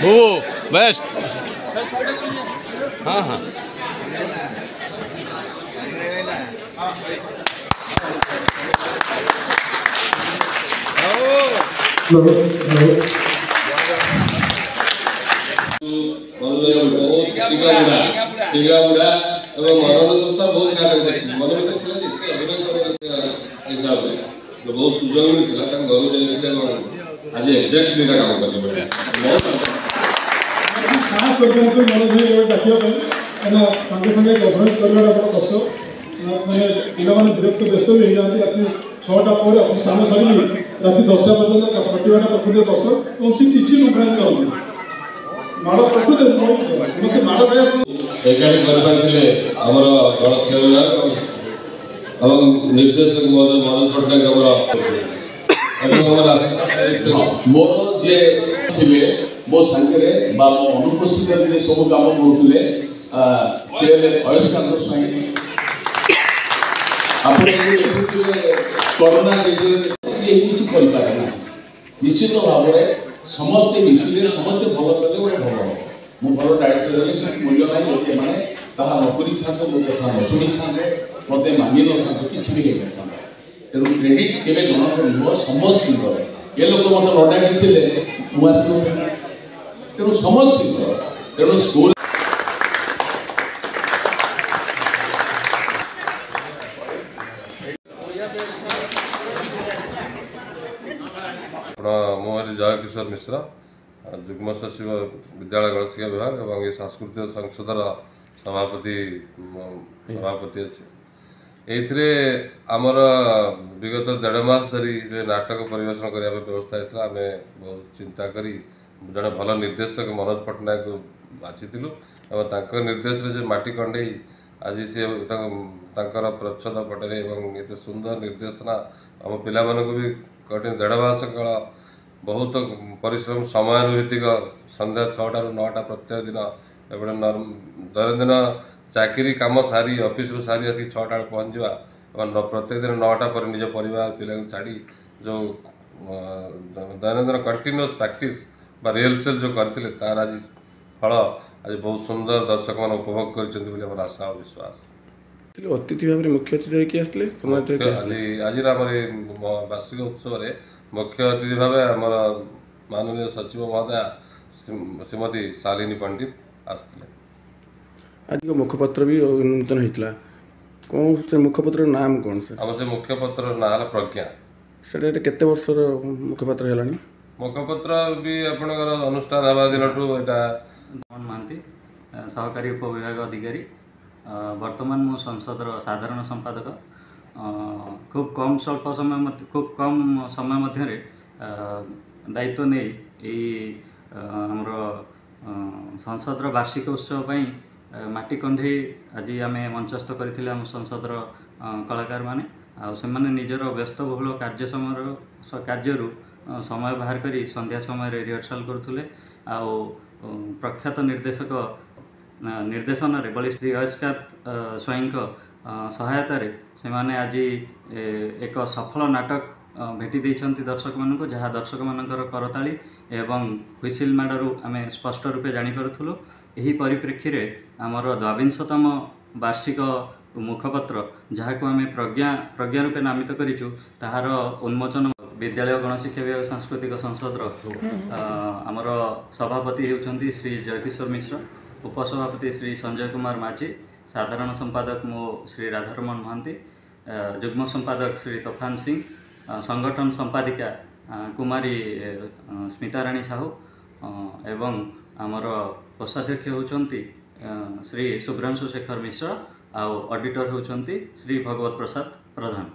वो बेस्ट हाँ हाँ बहुत सुजोग मिलता आज एक्जाक्टली काम कर खास करके मनोज भाई डाकिया संगे गभर्नेंस करवा बड़ा कष्ट मैंने पिला विरक्त व्यस्त भी हो जाती रात 6टा पर ऑफिस काम सर रात 10टा पर्यटन कटिवाटा प्रकृति कष्ट और सी किसी कम्प्लेन करते माड़ प्रकृति समस्त माड़ एकाठी करमर गणेश खेल निर्देशक मनोज पट्टनायक मोर जे थे मो सांगे मो अनुपस्थित सब कम करुले सी अयस्कांत स्वाई आप करोना किसी करें निश्चित भाव में समस्ते मिसिले समस्ते भल कले गोटे भल हम मो भल डायरेक्टर हेल्ले कि मूल्य ना यदि मैंने नकरी था मो कथा न शुणी था मत मानि न कि भी नहीं था तेणु क्रेडिट केवे जनक नुह समस्त ये लोग मत न डाक मुझे तेणु समस्त तेणु स्कूल मोहरी जय किशोर मिश्रा जुग्म सचिव विद्यालय गणशिक्षा विभाग और ये सांस्कृतिक संसदर सभापति अच्छे ये आमर विगत 1.5 मास धरी जो नाटक परिवेशन करने व्यवस्था होता आम बहुत चिंता करी जड़े भल निर्देशक मनोज पट्टनायक बाछिलु और निर्देश जो माटी कंडे आज सी प्रच्छद पटे ये सुंदर निर्देशना आम पिला भी कठिन 1.5 मास काल बहुत परिश्रम समयानुभित्तिक संध्या 6टा ରୁ 9टा प्रत्येक दिन एपटे दैनंदिन चाकरी कम सारी ऑफिस रू सारी आसिक 6टा पहुँचवा और प्रत्येक दिन 9टा पर निज परिवार पिला छाड़ी जो दैनंदिन कंटिन्यूअस प्रैक्टिस रिहर्सल जो करते तार आज फल आज बहुत सुंदर दर्शक मान उपभोग कर आशा और विश्वास अतिथि भाव में मुख्य अतिथि आज वार्षिक उत्सव में मुख्य अतिथि भाव आमर माननीय सचिव महोदया श्रीमती शालिनी पंडित आसते आज मुखपत्र भी नूतन होता कौन से मुखपत्र नाम कौन से आम से मुखपत्र ना प्रज्ञा से केते वर्षर मुखपत्र है मुखपत्र भी आपणकर अनुष्ठान हवा दिन महांती सहकारी उपविभाग अधिकारी वर्तमान मो संसद साधारण संपादक खूब कम स्वल्प समय खूब कम समय मध्य दायित्व नहीं आमर संसद वार्षिक उत्सव पई माटी कंढे आज आम मंचस्थ करथिले आम संसद कलाकार माने से निजर व्यस्तबहुल कार्य कार्यरू समय बाहर करी संध्या समय रिहर्सल करुले प्रख्यात निर्देशक निर्देशन बलिश्री अयस्कांत स्वाई ସହାୟତାରେ ସେମାନେ ଆଜି ଏକ ସଫଳ ନାଟକ भेटी देइछन्ति दर्शक मानक जहाँ दर्शक मानकर करताली एवं हुइसिल माडरू आम स्पष्ट रूपे जानीपरुलु। यही परिप्रेक्षी रे आमर 22तम वार्षिक मुखपत्र जहाँ को आम प्रज्ञा रूपे नामित करिचु ताहार उन्मोचन विद्यालय गणशिक्षा विभाग सांस्कृतिक संसदर आमर सभापति होउछन्ति श्री जयकिशोर मिश्र, उपसभापति श्री संजय कुमार माझी, साधारण संपादक मो श्री राधारमण महांती, जुग्म संपादक श्री तोफान सिंह, संगठन संपादिका कुमारी स्मिताराणी साहू एवं आमर कोषाध्यक्ष होउछन्ति श्री शुभ्रांशु शेखर मिश्र आउ ऑडिटर होउछन्ति श्री भगवत प्रसाद प्रधान।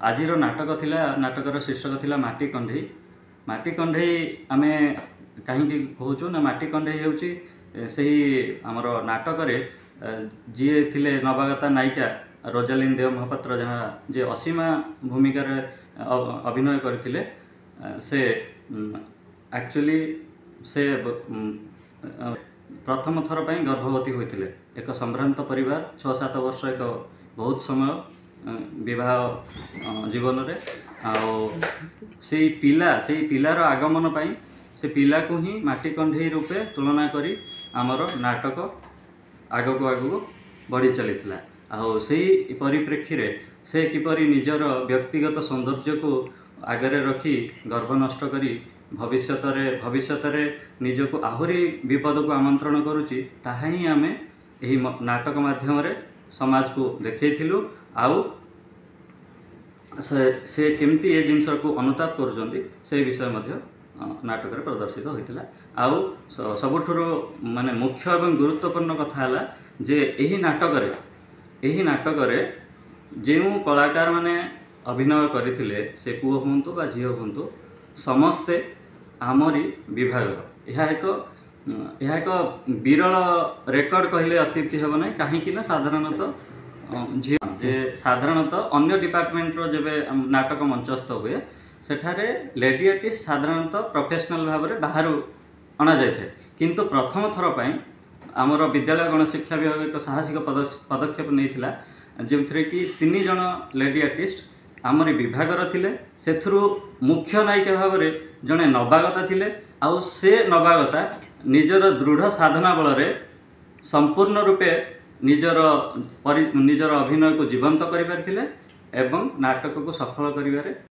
आजिर नाटक थिला, नाटकर शीर्षक थिला माटी कंढई। माटी कंढई आमे कहीं कहूँ ना, माटी कंढई होउछि सेही आमर नाटक जी थिले नवागता नायिका रोजालिन देव महापात्र जहाँ जे असीमा भूमिकार अभिनय करथिले से एक्चुअली से प्रथम थर पर गर्भवती होते। एक संभ्रांत परिवार 6-7 वर्ष एक बहुत समय विवाह जीवन रे से पिलार आगमन पाई से पिला को ही माटी कंढई रूपे तुलना करी आमर नाटक आगक आगक बढ़ी चली से परिप्रेक्षी रे से किपरि निजर व्यक्तिगत सौंदर्य को आगरे रखी गर्भ नष्ट करी भविष्यत निजको आहरी विपद को आमंत्रण करुच्ची ताहा ही आमे एही नाटक माध्यम रे समाज को देखैथिलु। आउ से केमती ए जिनस को अनुताप करुचंती से विषय मध्य नाटक प्रदर्शित होइतिला। आउ सबुठुरु माने मुख्य एवं गुरुत्वपूर्ण कथा हला जे एही नाटक रे जो कलाकार माने अभिनय करथिले से पुओ हुंतु बा झियो हुंतु समस्ते आमरी विभाग यह एक विरल रेकर्ड कहले अत्युक्ति हेब ना। कहीं साधारणतः झियो जे साधारणतः अन्य डिपार्टमेंट रो जेबे नाटक मंचस्थ हुए सेठारे लेडी आर्टिस्ट साधारणतः प्रोफेशनल भाव में बाहर अणा जाए, किंतु प्रथम थर पर आमर विद्यालय गणशिक्षा विभाग एक साहसिक पदक्षेप नहीं जो कि 3 जन लेडी आर्टिस्ट आमरी विभागर थिले। सेथुरु मुख्य नायिका भाव में जड़े नवागता थिले। आउ से नवागता निजर दृढ़ साधना बल संपूर्ण रूपे निजर अभिनय को जीवंत करि पारथिले एवं नाटक को सफल करिवारे